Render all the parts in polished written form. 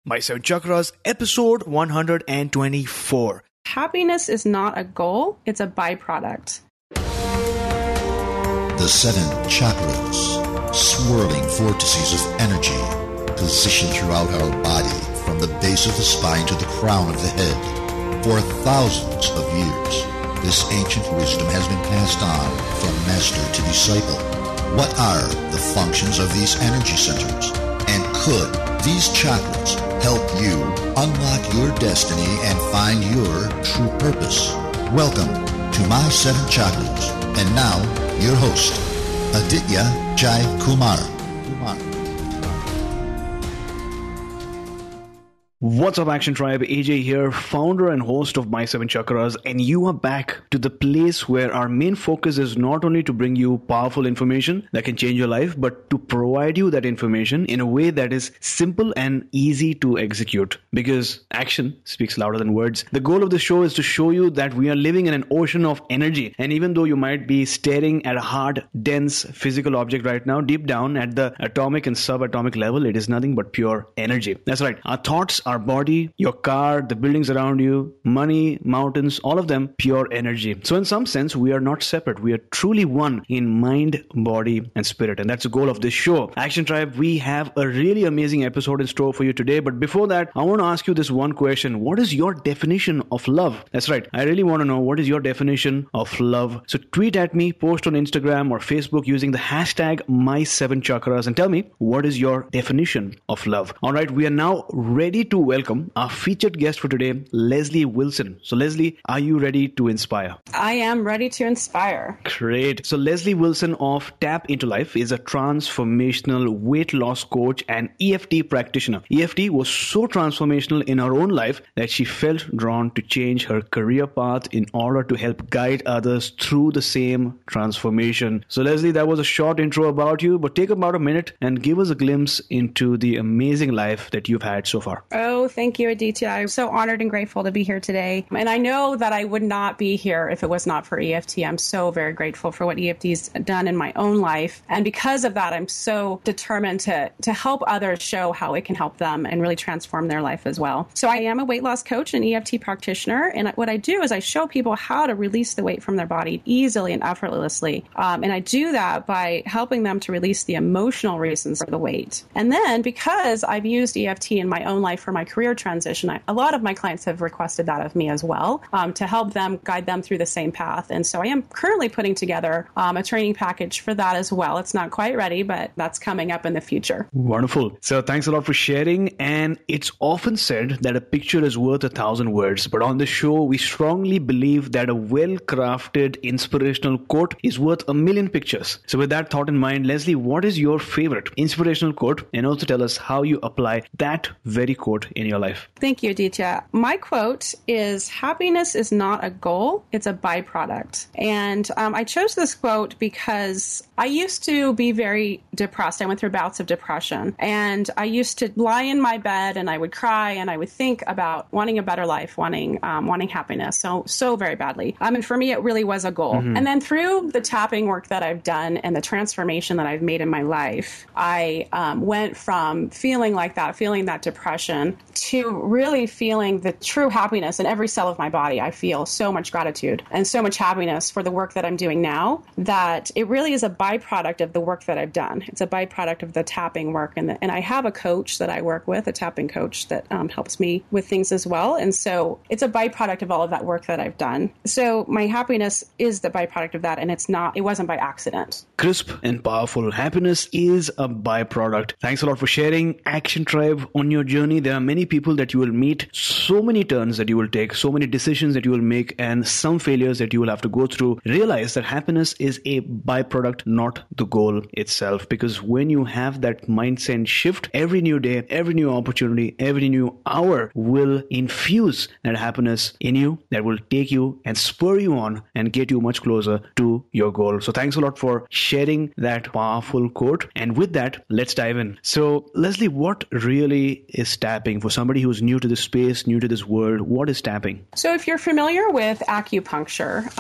My Seven Chakras, episode 124. Happiness is not a goal, it's a byproduct. The seven chakras, swirling vortices of energy, positioned throughout our body from the base of the spine to the crown of the head. For thousands of years, this ancient wisdom has been passed on from master to disciple. What are the functions of these energy centers? And could these chakras help you unlock your destiny and find your true purpose? Welcome to My Seven Chakras. And now, your host, Aditya Jai Kumar. What's up, Action Tribe? AJ here, founder and host of My Seven Chakras, and you are back to the place where our main focus is not only to bring you powerful information that can change your life, but to provide you that information in a way that is simple and easy to execute. Because action speaks louder than words. The goal of the show is to show you that we are living in an ocean of energy, and even though you might be staring at a hard, dense physical object right now, deep down at the atomic and subatomic level, it is nothing but pure energy. That's right. Our thoughts, our body, your car, the buildings around you, money, mountains, all of them pure energy. So in some sense, we are not separate. We are truly one in mind, body, and spirit. And that's the goal of this show. Action Tribe, we have a really amazing episode in store for you today. But before that, I want to ask you this one question. What is your definition of love? That's right. I really want to know, what is your definition of love? So tweet at me, post on Instagram or Facebook using the hashtag My7Chakras and tell me, what is your definition of love? All right, we are now ready to welcome our featured guest for today, Leslie Wilson. So Leslie, are you ready to inspire? I am ready to inspire. Great. So Leslie Wilson of Tap Into Life is a transformational weight loss coach and EFT practitioner. EFT was so transformational in her own life that she felt drawn to change her career path in order to help guide others through the same transformation. So Leslie, that was a short intro about you, but take about a minute and give us a glimpse into the amazing life that you've had so far. Oh, thank you, Aditya. I'm so honored and grateful to be here today. And I know that I would not be here if it was not for EFT. I'm so very grateful for what EFT's done in my own life. And because of that, I'm so determined to help others show how it can help them and really transform their life as well. So I am a weight loss coach and EFT practitioner. And what I do is I show people how to release the weight from their body easily and effortlessly. And I do that by helping them to release the emotional reasons for the weight. And then because I've used EFT in my own life for my career transition, a lot of my clients have requested that of me as well, to help them, guide them through the same path. And so I am currently putting together a training package for that as well. It's not quite ready, but that's coming up in the future. Wonderful. So thanks a lot for sharing. And it's often said that a picture is worth 1,000 words. But on the show, we strongly believe that a well-crafted inspirational quote is worth 1,000,000 pictures. So with that thought in mind, Leslie, what is your favorite inspirational quote? And also tell us how you apply that very quote in your life. Thank you, Aditya. My quote is, happiness is not a goal, it's a byproduct. And I chose this quote because I used to be very depressed. I went through bouts of depression, and I used to lie in my bed and I would cry and I would think about wanting a better life, wanting happiness so very badly. And for me, it really was a goal. Mm-hmm. And then through the tapping work that I've done and the transformation that I've made in my life, I went from feeling like that, feeling that depression, to really feeling the true happiness in every cell of my body. I feel so much gratitude and so much happiness for the work that I'm doing now, that it really is a byproduct of the work that I've done. It's a byproduct of the tapping work. And I have a coach that I work with, a tapping coach that helps me with things as well. And so it's a byproduct of all of that work that I've done. So my happiness is the byproduct of that. And it wasn't by accident. Crisp and powerful. Happiness is a byproduct. Thanks a lot for sharing. Action Tribe, on your journey, there are many people that you will meet, so many turns that you will take, so many decisions that you will make, and some failures that you will have to go through. Realize that happiness is a byproduct, not the goal itself. Because when you have that mindset shift, every new day, every new opportunity, every new hour will infuse that happiness in you, that will take you and spur you on and get you much closer to your goal. So thanks a lot for sharing that powerful quote. And with that, let's dive in. So Leslie, what really is tapping for somebody who's new to this space, new to this world? What is tapping? So if you're familiar with acupuncture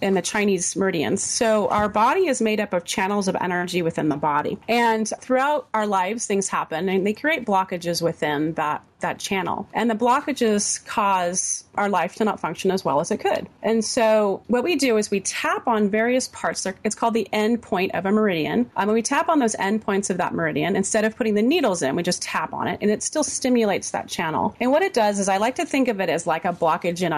and the Chinese meridians, so our body is made up of channels of energy within the body. And throughout our lives, things happen and they create blockages within that that channel. And the blockages cause our life to not function as well as it could. And so what we do is we tap on various parts. It's called the end point of a meridian. When we tap on those end points of that meridian, instead of putting the needles in, we just tap on it, and it still stimulates that channel. And what it does is I like to think of it as like a blockage in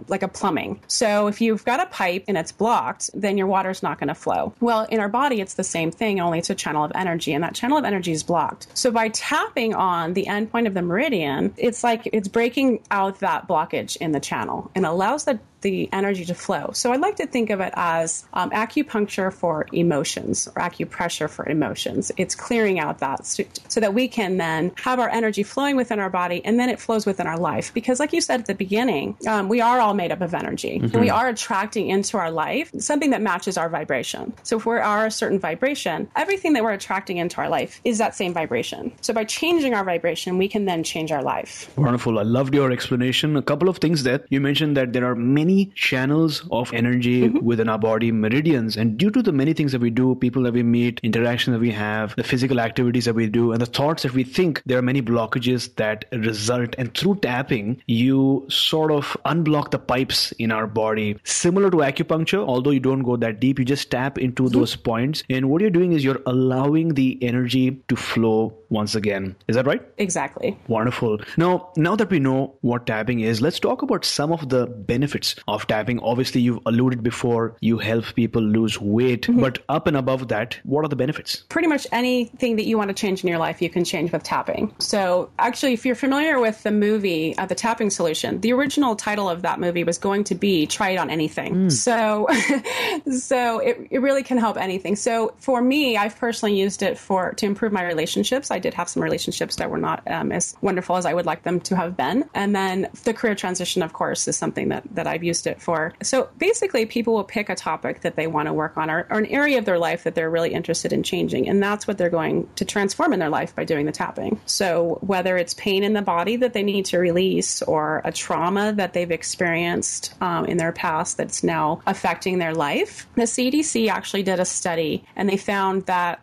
like a plumbing. So if you've got a pipe and it's blocked, then your water's not going to flow. Well, in our body, it's the same thing, only it's a channel of energy, and that channel of energy is blocked. So by tapping on the end point of the meridian, it's like it's breaking out that blockage in the channel and allows the energy to flow. So I like to think of it as acupuncture for emotions, or acupressure for emotions. It's clearing out that so that we can then have our energy flowing within our body, and then it flows within our life. Because like you said at the beginning, we are all made up of energy. And we are attracting into our life something that matches our vibration. So if we are a certain vibration, everything that we're attracting into our life is that same vibration. So by changing our vibration, we can then change our life. Wonderful. I loved your explanation. A couple of things there. You mentioned that there are many channels of energy within our body, meridians, and due to the many things that we do, people that we meet, interactions that we have, the physical activities that we do, and the thoughts that we think, there are many blockages that result. And through tapping, you sort of unblock the pipes in our body. Similar to acupuncture, although you don't go that deep, you just tap into those points. And what you're doing is you're allowing the energy to flow once again. Is that right? Exactly. Wonderful. Now that we know what tapping is, let's talk about some of the benefits of tapping. Obviously, you've alluded before, you help people lose weight, but up and above that, what are the benefits? Pretty much anything that you want to change in your life, you can change with tapping. So actually, if you're familiar with the movie, The Tapping Solution, the original title of that movie was going to be Try It on Anything. So it really can help anything. So for me, I've personally used it to improve my relationships. I did have some relationships that were not as wonderful as I would like them to have been. And then the career transition, of course, is something that I've used it for. So basically, people will pick a topic that they want to work on, or an area of their life that they're really interested in changing. And that's what they're going to transform in their life by doing the tapping. So whether it's pain in the body that they need to release, or a trauma that they've experienced in their past that's now affecting their life. The CDC actually did a study, and they found that,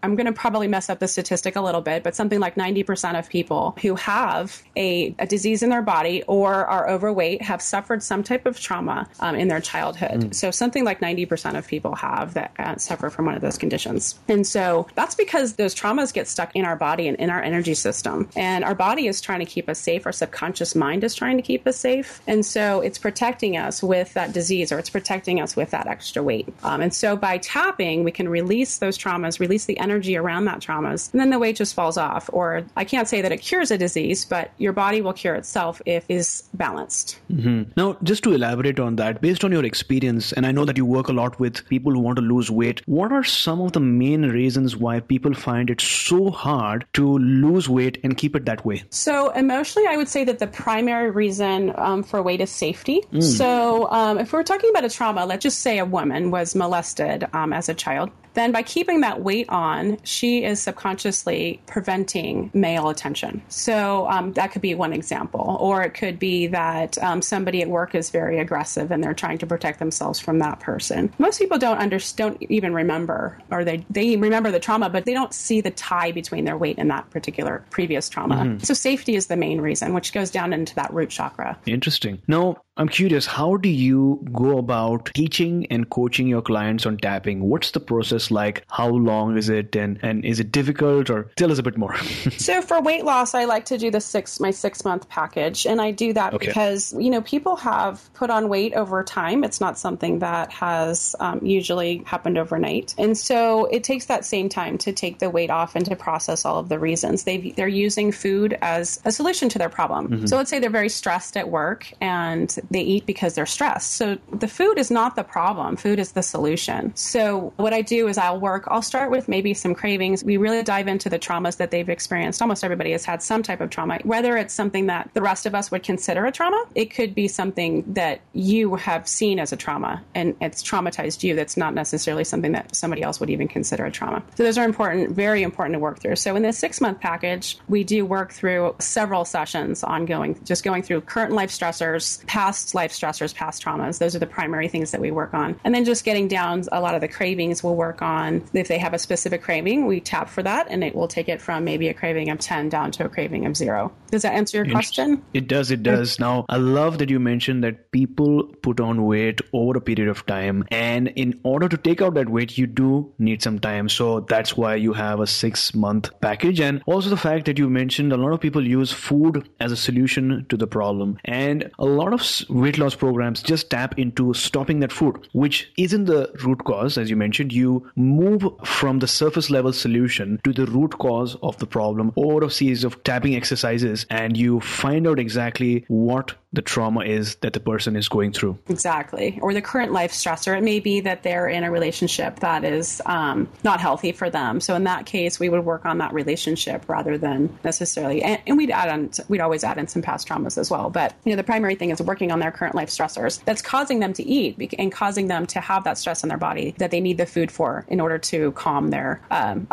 I'm gonna probably mess up the statistic a little bit, but something like 90% of people who have a disease in their body or are overweight have suffered some type of trauma in their childhood. So something like 90% of people have that suffer from one of those conditions. And so that's because those traumas get stuck in our body and in our energy system. And our body is trying to keep us safe. Our subconscious mind is trying to keep us safe. And so it's protecting us with that disease, or it's protecting us with that extra weight. And so by tapping, we can release those traumas, release the energy around that traumas, and then the weight just falls off. Or I can't say that it cures a disease, but your body will cure itself if it is balanced. Now, just to elaborate on that, based on your experience, and I know that you work a lot with people who want to lose weight, what are some of the main reasons why people find it so hard to lose weight and keep it that way? So emotionally, I would say that the primary reason for weight is safety. So if we're talking about a trauma, let's just say a woman was molested as a child, then by keeping that weight on, she is subconsciously preventing male attention. So that could be one example. Or it could be that somebody at work is very aggressive and they're trying to protect themselves from that person. Most people don't even remember, or they remember the trauma, but they don't see the tie between their weight and that particular previous trauma. So safety is the main reason, which goes down into that root chakra. Interesting. Now, I'm curious, how do you go about teaching and coaching your clients on tapping? What's the process like? How long is it? And is it difficult? Or tell us a bit more. So for weight loss, I like to do my 6-month package. And I do that because, people have put on weight over time. It's not something that has usually happened overnight. And so it takes that same time to take the weight off and to process all of the reasons. They're using food as a solution to their problem. So let's say they're very stressed at work and they eat because they're stressed. So the food is not the problem. Food is the solution. So what I do is I'll start with maybe some cravings. We really dive into the traumas that they've experienced. Almost everybody has had some type of trauma, whether it's something that the rest of us would consider a trauma. It could be something that you have seen as a trauma and it's traumatized you. That's not necessarily something that somebody else would even consider a trauma. So those are important, very important to work through. So in the 6-month package, we do work through several sessions ongoing, just going through current life stressors, past past life stressors, past traumas. Those are the primary things that we work on. And then just getting down a lot of the cravings we'll work on. If they have a specific craving, we tap for that, and it will take it from maybe a craving of 10 down to a craving of 0. Does that answer your question? It does. It does. Now, I love that you mentioned that people put on weight over a period of time. And in order to take out that weight, you do need some time. So that's why you have a 6-month package. And also the fact that you mentioned a lot of people use food as a solution to the problem. And a lot of weight loss programs just tap into stopping that food, which isn't the root cause. As you mentioned, you move from the surface level solution to the root cause of the problem over a series of tapping exercises, and you find out exactly what the trauma is that the person is going through. Exactly. Or the current life stressor. It may be that they're in a relationship that is not healthy for them. So in that case, we would work on that relationship rather than necessarily, and we'd always add in some past traumas as well. But the primary thing is working on their current life stressors that's causing them to eat and causing them to have that stress in their body that they need the food for in order to calm their, calm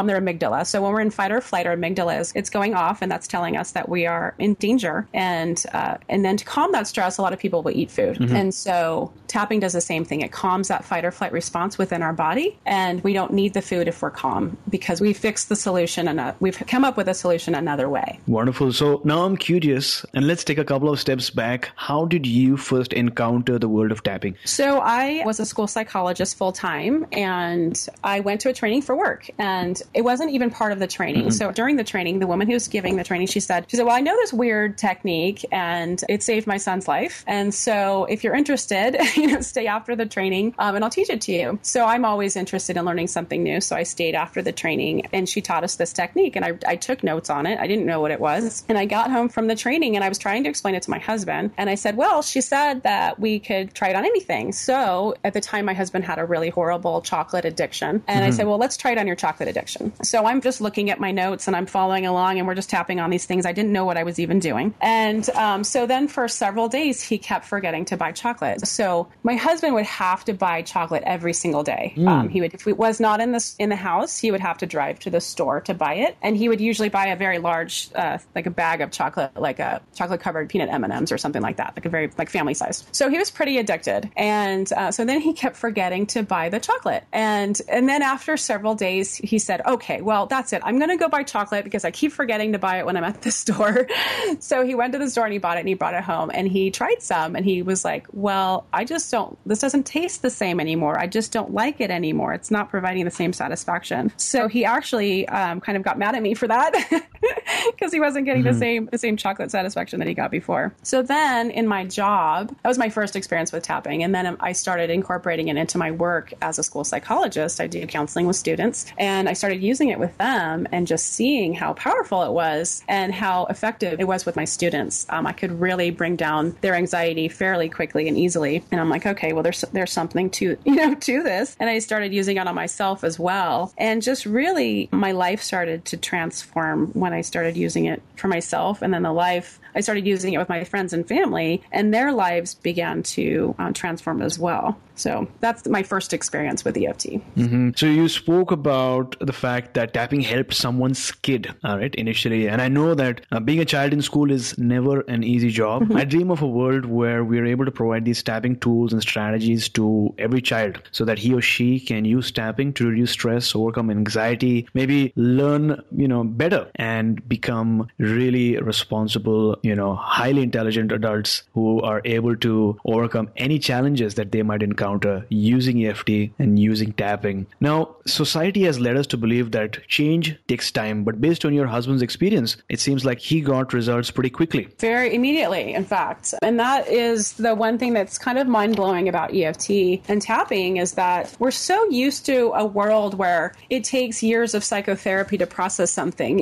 their amygdala. So when we're in fight or flight, our amygdala it's going off, and that's telling us that we are in danger. And then to calm that stress, a lot of people will eat food. Mm-hmm. And so tapping does the same thing. It calms that fight or flight response within our body. And we don't need the food if we're calm because we fixed the solution and we've come up with a solution another way. Wonderful. So now I'm curious, and let's take a couple of steps back. How did you first encounter the world of tapping? So I was a school psychologist full time, and I went to a training for work, and it wasn't even part of the training. Mm-hmm. So during the training, the woman who was giving the training, she said, well, I know this weird technique and it saved my son's life. And so if you're interested, stay after the training and I'll teach it to you. So I'm always interested in learning something new. So I stayed after the training, and she taught us this technique, and I took notes on it. I didn't know what it was. And I got home from the training and I was trying to explain it to my husband. And I said, well, she said that we could try it on anything. So at the time, my husband had a really horrible chocolate addiction. And I said, well, let's try it on your chocolate addiction. So I'm just looking at my notes and I'm following along, and we're just tapping on these things. I didn't know what I was even doing. And so then for several days, he kept forgetting to buy chocolate. So my husband would have to buy chocolate every single day. He would, if it was not in the house, he would have to drive to the store to buy it. And he would usually buy a very large, like a bag of chocolate, like a chocolate covered peanut M&Ms or something like that, like a very family size. So he was pretty addicted. And so then he kept forgetting to buy the chocolate. And then after several days, he said, okay, well, that's it. I'm going to go buy chocolate because I keep forgetting to buy it when I'm at the store. So he went to the store and he bought it and he brought it home and he tried some and he was like, well, this doesn't taste the same anymore. I just don't like it anymore. It's not providing the same satisfaction. So he actually kind of got mad at me for that because he wasn't getting the same chocolate satisfaction that he got before. So then in my job, that was my first experience with tapping. And then I started incorporating it into my work as a school psychologist. I do counseling with students and I started using it with them and just seeing how powerful it was and how effective it was with my students. I could really bring down their anxiety fairly quickly and easily. And I'm like, okay, well, there's something to this. And I started using it on myself as well. And just really my life started to transform when I started using it for myself. And then I started using it with my friends and family, and their lives began to transform as well. So that's my first experience with EFT. Mm-hmm. So you spoke about the fact that tapping helped someone's kid, right, initially. And I know that being a child in school is never an easy job. Mm-hmm. I dream of a world where we're able to provide these tapping tools and strategies to every child so that he or she can use tapping to reduce stress, overcome anxiety, maybe learn, better and become really responsible, highly intelligent adults who are able to overcome any challenges that they might encounter using EFT and using tapping. Now, society has led us to believe that change takes time, but based on your husband's experience, it seems like he got results pretty quickly. Very immediately, in fact. And that is the one thing that's kind of mind-blowing about EFT and tapping is that we're so used to a world where it takes years of psychotherapy to process something,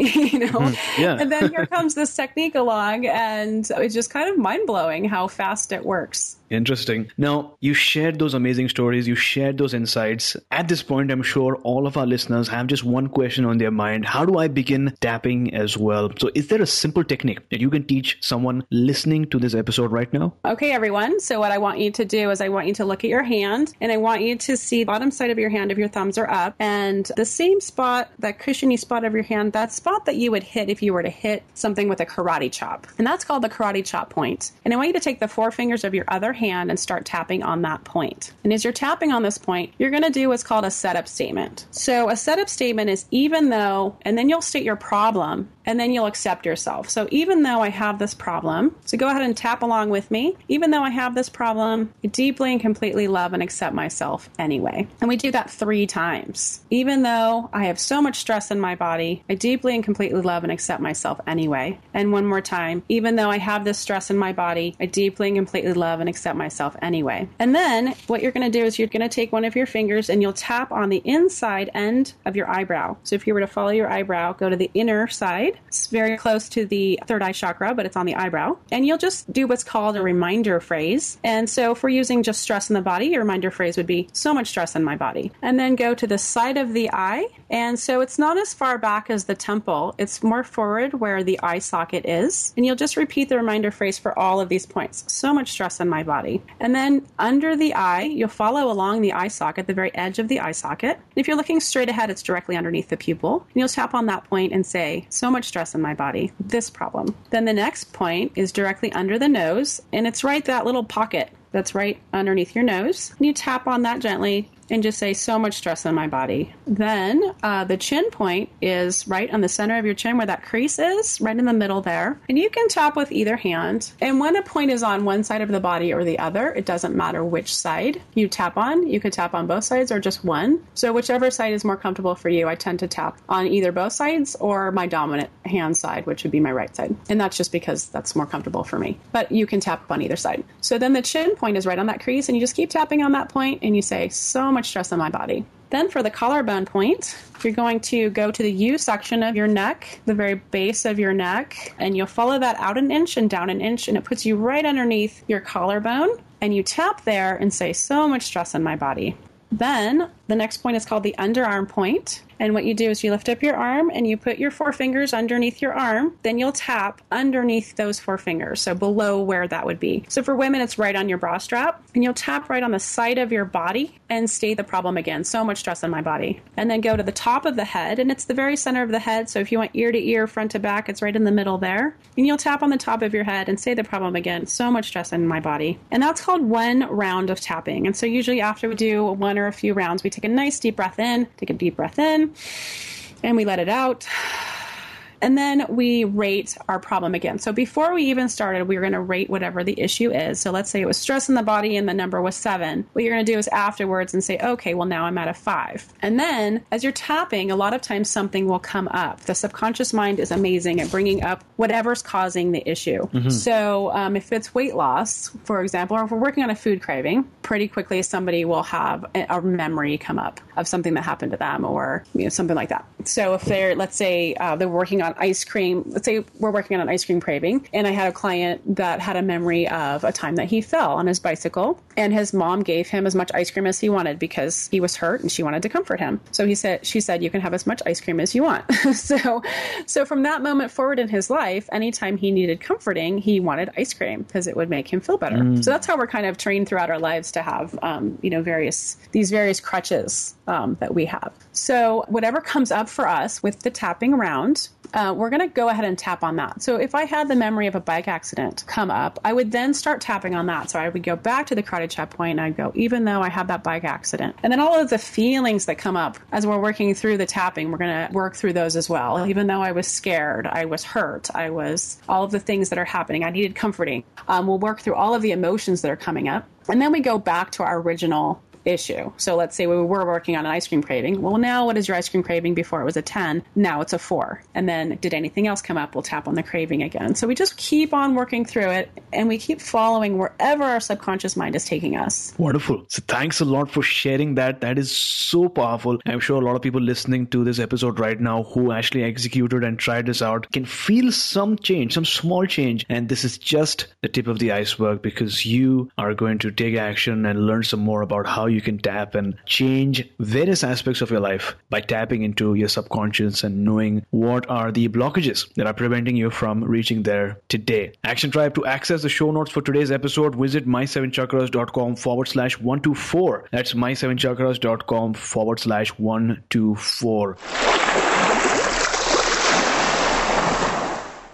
Yeah. And then here comes this technique along, and it's just kind of mind-blowing how fast it works. Interesting. Now, you shared those amazing stories. You shared those insights. At this point, I'm sure all of our listeners have just one question on their mind. How do I begin tapping as well? So is there a simple technique that you can teach someone listening to this episode right now? Okay, everyone. So what I want you to do is I want you to look at your hand, and I want you to see the bottom side of your hand if your thumbs are up, and the same spot, that cushiony spot of your hand, that spot that you would hit if you were to hit something with a karate chop. And that's called the karate chop point. And I want you to take the four fingers of your other hand and start tapping on that point. And as you're tapping on this point, you're going to do what's called a setup statement. So a setup statement is even though, and then you'll state your problem, and then you'll accept yourself. So even though I have this problem, so go ahead and tap along with me. Even though I have this problem, I deeply and completely love and accept myself anyway. And we do that 3 times. Even though I have so much stress in my body, I deeply and completely love and accept myself anyway. And one more time. Even though I have this stress in my body, I deeply and completely love and accept myself anyway. And then what you're going to do is you're going to take one of your fingers and you'll tap on the inside end of your eyebrow. So if you were to follow your eyebrow, go to the inner side. It's very close to the third eye chakra, but it's on the eyebrow. And you'll just do what's called a reminder phrase. And so if we're using just stress in the body, your reminder phrase would be so much stress in my body. And then go to the side of the eye. And so it's not as far back as the temple. It's more forward where the eye socket is. And you'll just repeat the reminder phrase for all of these points. So much stress in my body. And then under the eye, you'll follow along the eye socket, the very edge of the eye socket. And if you're looking straight ahead, it's directly underneath the pupil. And you'll tap on that point and say, so much stress in my body, this problem. Then the next point is directly under the nose, and it's right that little pocket that's right underneath your nose. And you tap on that gently and just say, so much stress in my body. Then the chin point is right on the center of your chin where that crease is, right in the middle there. And you can tap with either hand. And when a point is on one side of the body or the other, it doesn't matter which side you tap on. You could tap on both sides or just one. So whichever side is more comfortable for you, I tend to tap on either both sides or my dominant hand side, which would be my right side. And that's just because that's more comfortable for me. But you can tap on either side. So then the chin point is right on that crease, and you just keep tapping on that point and you say, so much stress in my body. Then for the collarbone point, you're going to go to the U section of your neck, the very base of your neck, and you'll follow that out an inch and down an inch, and it puts you right underneath your collarbone, and you tap there and say, so much stress in my body. Then the next point is called the underarm point. And what you do is you lift up your arm and you put your 4 fingers underneath your arm. Then you'll tap underneath those 4 fingers, so below where that would be. So for women, it's right on your bra strap. And you'll tap right on the side of your body and state the problem again. So much stress in my body. And then go to the top of the head, and it's the very center of the head. So if you want ear to ear, front to back, it's right in the middle there. And you'll tap on the top of your head and say the problem again. So much stress in my body. And that's called 1 round of tapping. And so usually after we do 1 or a few rounds, we take a nice deep breath in, take a deep breath in, and we let it out. And then we rate our problem again. So before we even started, we were going to rate whatever the issue is. So let's say it was stress in the body and the number was 7. What you're going to do is afterwards and say, okay, well, now I'm at a 5. And then as you're tapping, a lot of times something will come up. The subconscious mind is amazing at bringing up whatever's causing the issue. Mm-hmm. So if it's weight loss, for example, or if we're working on a food craving, pretty quickly somebody will have a memory come up of something that happened to them, or something like that. So if they're, let's say they're working on ice cream, let's say we're working on an ice cream craving, and I had a client that had a memory of a time that he fell on his bicycle, and his mom gave him as much ice cream as he wanted because he was hurt and she wanted to comfort him. So she said, you can have as much ice cream as you want. So from that moment forward in his life, anytime he needed comforting, he wanted ice cream because it would make him feel better. So that's how we're kind of trained throughout our lives to have, these various crutches that we have. So whatever comes up for us with the tapping around, we're going to go ahead and tap on that. So if I had the memory of a bike accident come up, I would then start tapping on that. So I would go back to the karate chop point and I'd go, even though I had that bike accident. And then all of the feelings that come up as we're working through the tapping, we're going to work through those as well. Even though I was scared, I was hurt, all of the things that are happening, I needed comforting. We'll work through all of the emotions that are coming up. And then we go back to our original issue. So let's say we were working on an ice cream craving. Well, now what is your ice cream craving? Before it was a 10. Now it's a 4. And then did anything else come up? We'll tap on the craving again. So we just keep on working through it, and we keep following wherever our subconscious mind is taking us. Wonderful. So thanks a lot for sharing that. That is so powerful. I'm sure a lot of people listening to this episode right now who actually executed and tried this out can feel some change, some small change. And this is just the tip of the iceberg, because you are going to take action and learn some more about how you can tap and change various aspects of your life by tapping into your subconscious and knowing what are the blockages that are preventing you from reaching there today. Action Tribe, to access the show notes for today's episode, visit my7chakras.com/124. That's my7chakras.com/124.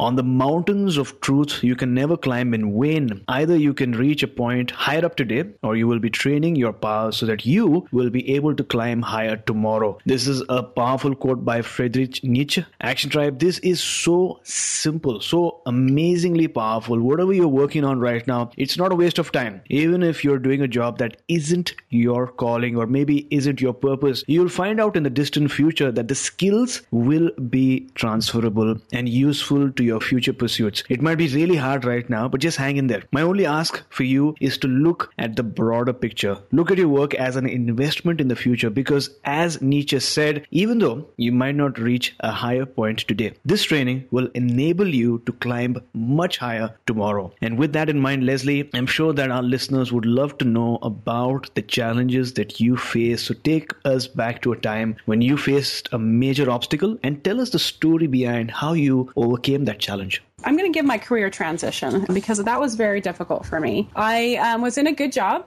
On the mountains of truth, you can never climb in vain. Either you can reach a point higher up today, or you will be training your power so that you will be able to climb higher tomorrow. This is a powerful quote by Friedrich Nietzsche. Action Tribe, this is so simple, so amazingly powerful. Whatever you're working on right now, it's not a waste of time. Even if you're doing a job that isn't your calling or maybe isn't your purpose, you'll find out in the distant future that the skills will be transferable and useful to your future pursuits. It might be really hard right now, but just hang in there. My only ask for you is to look at the broader picture. Look at your work as an investment in the future, because as Nietzsche said, even though you might not reach a higher point today, this training will enable you to climb much higher tomorrow. And with that in mind, Leslie, I'm sure that our listeners would love to know about the challenges that you face. So take us back to a time when you faced a major obstacle and tell us the story behind how you overcame that challenge. I'm going to give my career transition because that was very difficult for me. I was in a good job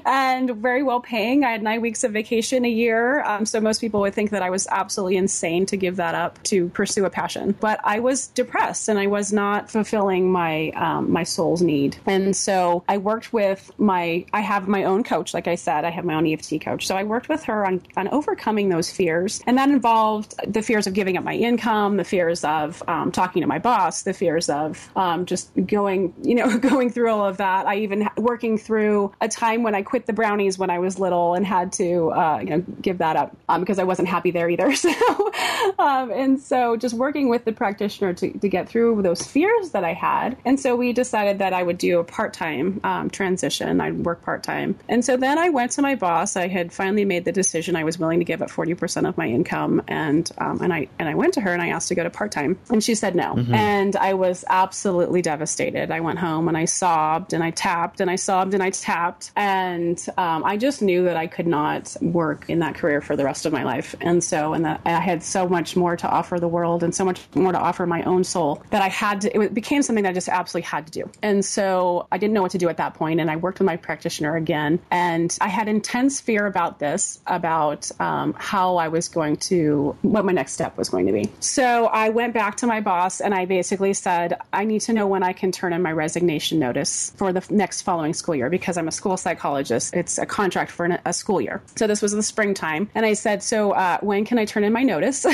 and very well paying. I had 9 weeks of vacation a year. So most people would think that I was absolutely insane to give that up to pursue a passion. But I was depressed and I was not fulfilling my my soul's need. And so I worked with I have my own coach. Like I said, I have my own EFT coach. So I worked with her on overcoming those fears. And that involved the fears of giving up my income, the fears of talking to my boss, the fears of just going through all of that. I even working through a time when I quit the brownies when I was little and had to give that up because I wasn't happy there either. So and so just working with the practitioner to get through those fears that I had. And so we decided that I would do a part-time transition. I'd work part-time. And so then I went to my boss. I had finally made the decision. I was willing to give up 40% of my income, and I went to her and I asked to go to part-time, and she said no. Mm-hmm. And I was absolutely devastated. I went home and I sobbed and I tapped and I sobbed and I tapped. And I just knew that I could not work in that career for the rest of my life. And that I had so much more to offer the world and so much more to offer my own soul that it became something that I just absolutely had to do. And so I didn't know what to do at that point. And I worked with my practitioner again. And I had intense fear about this, about how I was what my next step was going to be. So I went back to my boss and I basically said, I need to know when I can turn in my resignation notice for the next following school year, because I'm a school psychologist. It's a contract for a school year. So this was the springtime. And I said, so when can I turn in my notice?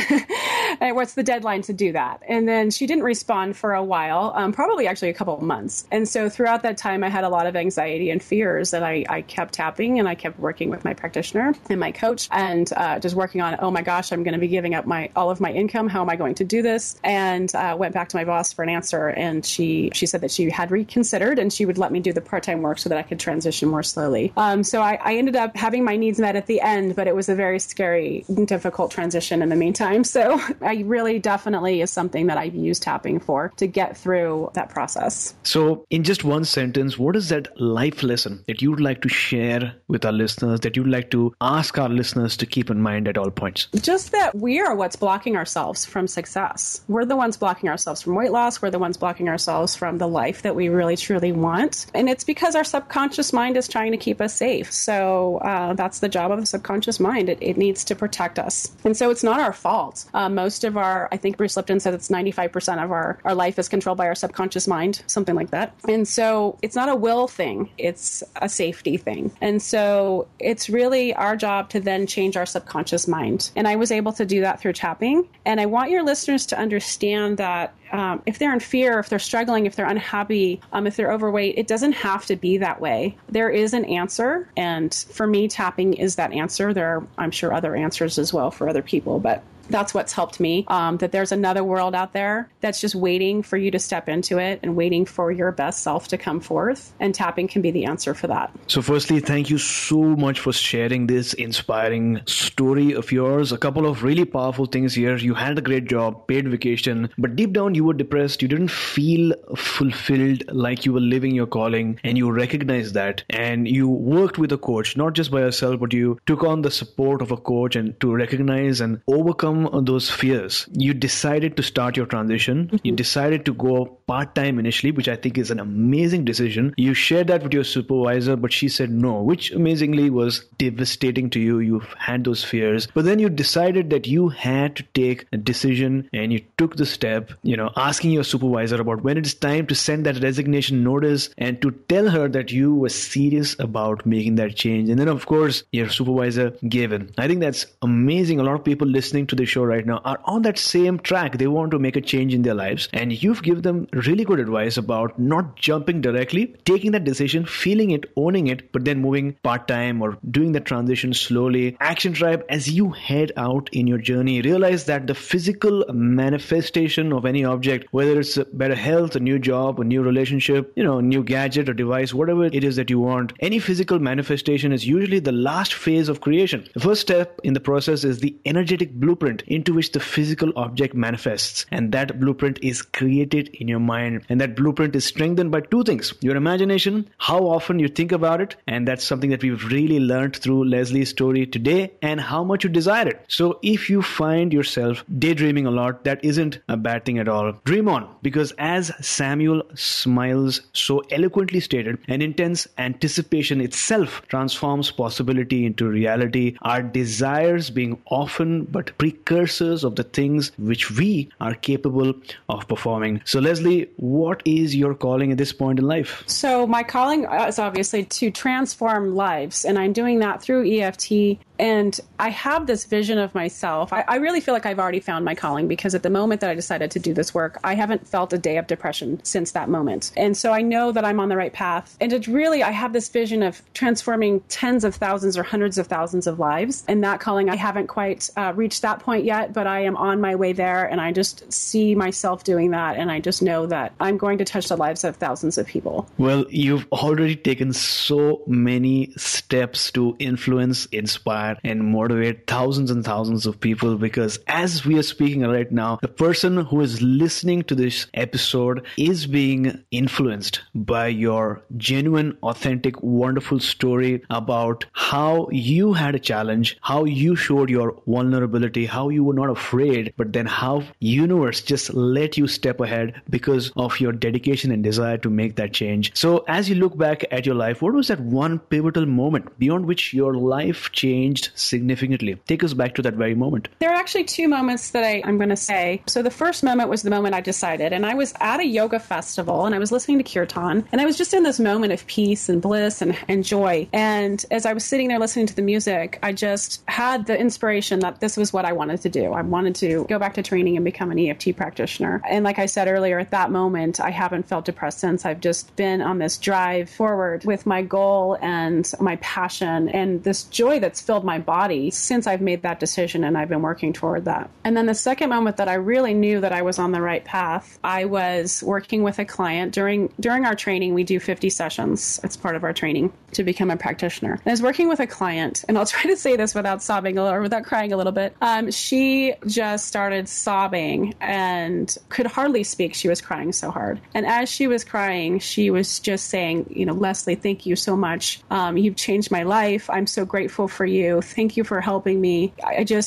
And what's the deadline to do that? And then she didn't respond for a while, probably actually a couple of months. And so throughout that time, I had a lot of anxiety and fears that I kept tapping, and I kept working with my practitioner and my coach and just working on, oh my gosh, I'm going to be giving up all of my income. How am I going to do this? And went back to my boss for an answer, and she said that she had reconsidered and she would let me do the part-time work so that I could transition more slowly. So I ended up having my needs met at the end, but it was a very scary, difficult transition in the meantime. So I really definitely is something that I've used tapping for to get through that process. So in just one sentence, what is that life lesson that you'd like to share with our listeners, that you'd like to ask our listeners to keep in mind at all points? Just that we are what's blocking ourselves from success. We're the ones blocking ourselves from weight loss. We're the ones blocking ourselves from the life that we really, truly want. And it's because our subconscious mind is trying to keep us safe. So that's the job of the subconscious mind. It needs to protect us. And so it's not our fault. Most of I think Bruce Lipton said it's 95% of our life is controlled by our subconscious mind, something like that. And so it's not a will thing. It's a safety thing. And so it's really our job to then change our subconscious mind. And I was able to do that through tapping. And I want your listeners to understand that if they're in fear, if they're struggling, if they're unhappy, if they're overweight, it doesn't have to be that way. There is an answer. And for me, tapping is that answer. There are, I'm sure, other answers as well for other people, but that's what's helped me, that there's another world out there that's just waiting for you to step into it and waiting for your best self to come forth. And tapping can be the answer for that. So firstly, thank you so much for sharing this inspiring story of yours. A couple of really powerful things here. You had a great job, paid vacation, but deep down you were depressed. You didn't feel fulfilled, like you were living your calling, and you recognized that. And you worked with a coach, not just by yourself, but you took on the support of a coach and to recognize and overcome those fears. You decided to start your transition. Mm-hmm. You decided to go part-time initially, which I think is an amazing decision. You shared that with your supervisor, but she said no, which amazingly was devastating to you. You've had those fears, but then you decided that you had to take a decision, and you took the step, asking your supervisor about when it's time to send that resignation notice and to tell her that you were serious about making that change. And then, of course, your supervisor gave in. I think that's amazing. A lot of people listening to the show right now are on that same track. They want to make a change in their lives, and you've given them really good advice about not jumping directly, taking that decision, feeling it, owning it, but then moving part-time or doing the transition slowly. Action Tribe, as you head out in your journey, realize that the physical manifestation of any object, whether it's better health, a new job, a new relationship, a new gadget or device, whatever it is that you want, any physical manifestation is usually the last phase of creation. The first step in the process is the energetic blueprint into which the physical object manifests, and that blueprint is created in your mind, and that blueprint is strengthened by two things: your imagination, how often you think about it, and that's something that we've really learned through Leslie's story today, and how much you desire it. So if you find yourself daydreaming a lot, that isn't a bad thing at all. Dream on, because as Samuel Smiles so eloquently stated, an intense anticipation itself transforms possibility into reality, our desires being often but precursors of the things which we are capable of performing. So Leslie, what is your calling at this point in life? So my calling is obviously to transform lives, and I'm doing that through EFT. And I have this vision of myself. I really feel like I've already found my calling, because at the moment that I decided to do this work, I haven't felt a day of depression since that moment. And so I know that I'm on the right path. And it's really, I have this vision of transforming tens of thousands or hundreds of thousands of lives. And that calling, I haven't quite reached that point yet, but I am on my way there. And I just see myself doing that. And I just know that I'm going to touch the lives of thousands of people. Well, you've already taken so many steps to influence, inspire, and motivate thousands and thousands of people, because as we are speaking right now, the person who is listening to this episode is being influenced by your genuine, authentic, wonderful story about how you had a challenge, how you showed your vulnerability, how you were not afraid, but then how universe just let you step ahead because of your dedication and desire to make that change. So as you look back at your life, what was that one pivotal moment beyond which your life changed significantly? Take us back to that very moment. There are actually two moments that I'm going to say. So the first moment was the moment I decided, and I was at a yoga festival and I was listening to Kirtan, and I was just in this moment of peace and bliss and joy. And as I was sitting there listening to the music, I just had the inspiration that this was what I wanted to do. I wanted to go back to training and become an EFT practitioner. And like I said earlier, at that moment, I haven't felt depressed since. I've just been on this drive forward with my goal and my passion and this joy that's filled my body since I've made that decision, and I've been working toward that. And then the second moment that I really knew that I was on the right path, I was working with a client during our training. We do 50 sessions. It's part of our training to become a practitioner. And I was working with a client, and I'll try to say this without sobbing or without crying a little bit. She just started sobbing and could hardly speak. She was crying so hard. And as she was crying, she was just saying, Leslie, thank you so much. You've changed my life. I'm so grateful for you. Thank you for helping me.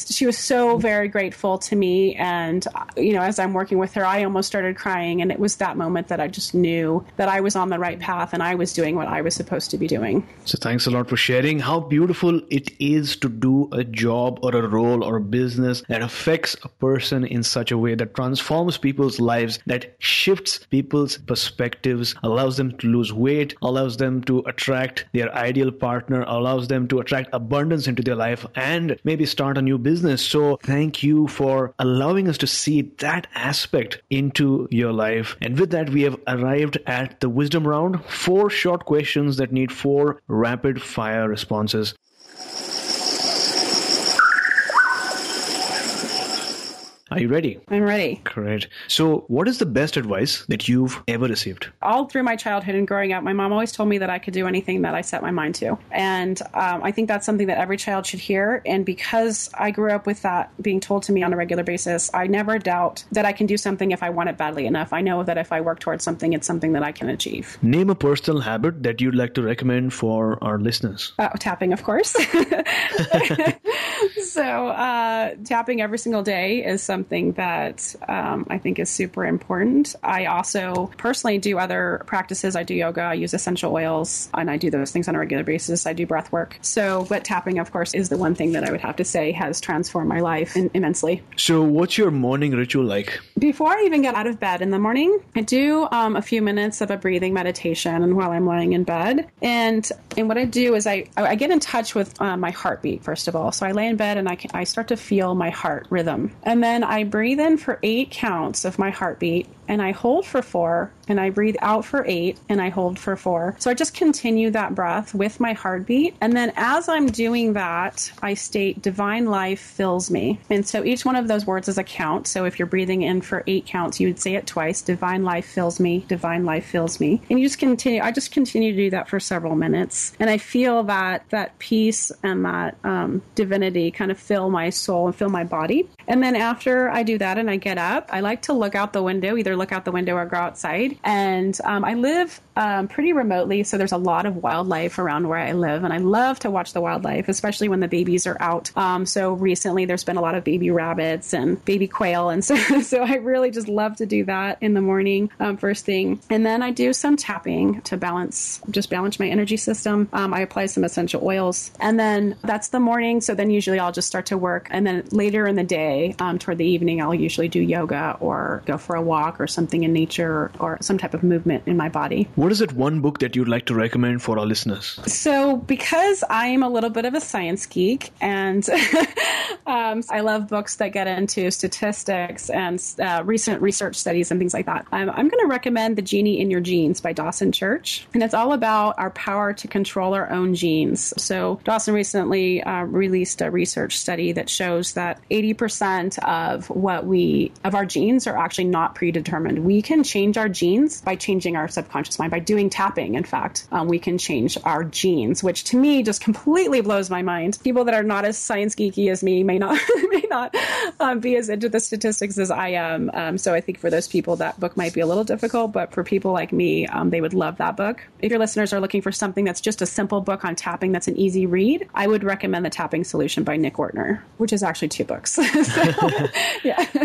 She was so very grateful to me. And, as I'm working with her, I almost started crying. And it was that moment that I just knew that I was on the right path and I was doing what I was supposed to be doing. So thanks a lot for sharing how beautiful it is to do a job or a role or a business that affects a person in such a way that transforms people's lives, that shifts people's perspectives, allows them to lose weight, allows them to attract their ideal partner, allows them to attract abundance into into their life and maybe start a new business. So thank you for allowing us to see that aspect into your life. And with that, we have arrived at the wisdom round. 4 short questions that need 4 rapid fire responses. Are you ready? I'm ready. Great. So what is the best advice that you've ever received? All through my childhood and growing up, my mom always told me that I could do anything that I set my mind to. And I think that's something that every child should hear. And because I grew up with that being told to me on a regular basis, I never doubt that I can do something if I want it badly enough. I know that if I work towards something, it's something that I can achieve. Name a personal habit that you'd like to recommend for our listeners. Tapping, of course. So tapping every single day is something that I think is super important. I also personally do other practices. I do yoga, I use essential oils, and I do those things on a regular basis. I do breath work. But tapping, of course, is the one thing that I would have to say has transformed my life immensely. So what's your morning ritual like? Before I even get out of bed in the morning, I do a few minutes of a breathing meditation while I'm lying in bed. And what I do is I get in touch with my heartbeat, first of all. So I lay in bed and I start to feel my heart rhythm. And then I breathe in for 8 counts of my heartbeat, and I hold for 4, and I breathe out for 8, and I hold for 4. So I just continue that breath with my heartbeat. And then as I'm doing that, I state, divine life fills me. And so each one of those words is a count. So if you're breathing in for 8 counts, you would say it twice, divine life fills me, divine life fills me. And you just continue, I just continue to do that for several minutes. And I feel that peace and that divinity kind of fill my soul and fill my body. And then after I do that and I get up, I like to look out the window, either look out the window or go outside. And I live pretty remotely, so there's a lot of wildlife around where I live. And I love to watch the wildlife, especially when the babies are out. So recently there's been a lot of baby rabbits and baby quail. And so I really just love to do that in the morning, first thing. And then I do some tapping to balance my energy system. I apply some essential oils. And then that's the morning. So then usually I'll just start to work. And then later in the day, toward the evening, I'll usually do yoga or go for a walk or something in nature or some type of movement in my body. What is it one book that you'd like to recommend for our listeners? So because I am a little bit of a science geek and I love books that get into statistics and recent research studies and things like that, I'm going to recommend The Genie in Your Genes by Dawson Church. And it's all about our power to control our own genes. So Dawson recently released a research study that shows that 80% of our genes are actually not predetermined. We can change our genes by changing our subconscious mind, by doing tapping. In fact, we can change our genes, which to me just completely blows my mind. People that are not as science geeky as me may not be as into the statistics as I am. So I think for those people, that book might be a little difficult, but for people like me, they would love that book. If your listeners are looking for something that's just a simple book on tapping that's an easy read, I would recommend The Tapping Solution by Nick Ortner, which is actually 2 books.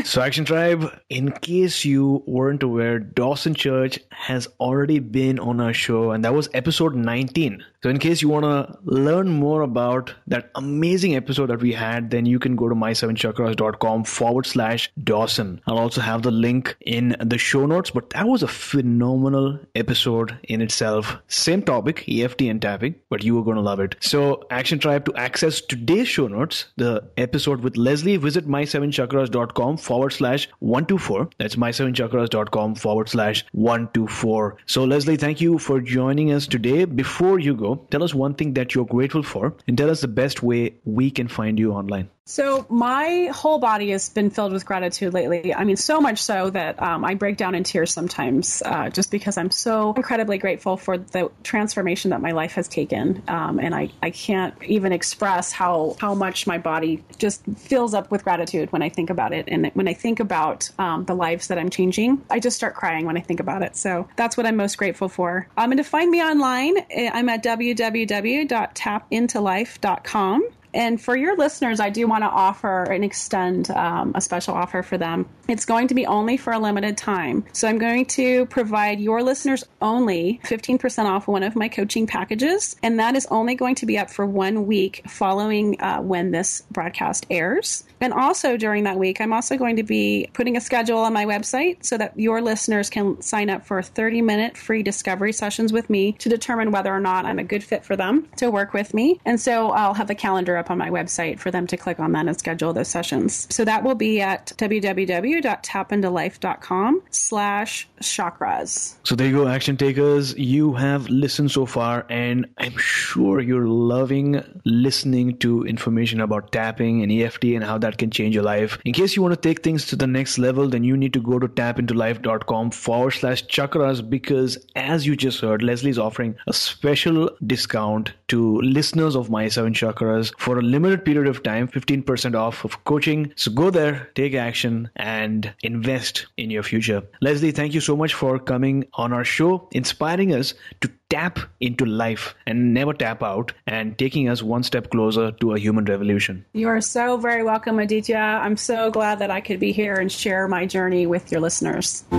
So Action Tribe, in case you weren't aware, Dawson Church has already been on our show, and that was episode 19. So in case you want to learn more about that amazing episode that we had, then you can go to my7chakras.com/Dawson. I'll also have the link in the show notes, but that was a phenomenal episode in itself. Same topic, EFT and tapping, but you were going to love it. So Action Tribe, to access today's show notes, the episode with Leslie, visit my7chakras.com/124. That's my7chakras.com/124. So Leslie, thank you for joining us today. Before you go, tell us one thing that you're grateful for and tell us the best way we can find you online. So my whole body has been filled with gratitude lately. I mean, so much so that I break down in tears sometimes just because I'm so incredibly grateful for the transformation that my life has taken. And I can't even express how much my body just fills up with gratitude when I think about it. And when I think about the lives that I'm changing, I just start crying when I think about it. So that's what I'm most grateful for. And to find me online, I'm at www.tapintolife.com. And for your listeners, I do want to offer and extend a special offer for them. It's going to be only for a limited time. So I'm going to provide your listeners only 15% off one of my coaching packages. And that is only going to be up for 1 week following when this broadcast airs. And also during that week, I'm also going to be putting a schedule on my website so that your listeners can sign up for 30-minute free discovery sessions with me to determine whether or not I'm a good fit for them to work with me. And so I'll have the calendar up on my website for them to click on that and schedule those sessions. So that will be at www.tapintolife.com/chakras. So there you go, action takers. You have listened so far, and I'm sure you're loving listening to information about tapping and EFT and how that can change your life. In case you want to take things to the next level, then you need to go to tapintolife.com/chakras, because as you just heard, Leslie is offering a special discount to listeners of My 7 Chakras for a limited period of time, 15% off of coaching. So go there, take action, and invest in your future. Leslie, thank you so much for coming on our show, inspiring us to tap into life and never tap out, and taking us one step closer to a human revolution. You are so very welcome, Aditya. I'm so glad that I could be here and share my journey with your listeners. You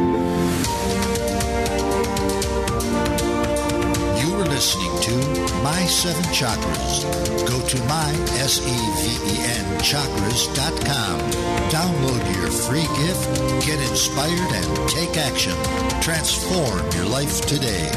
were listening to My 7 Chakras. Go to chakras.com. Download your free gift, get inspired, and take action. Transform your life today.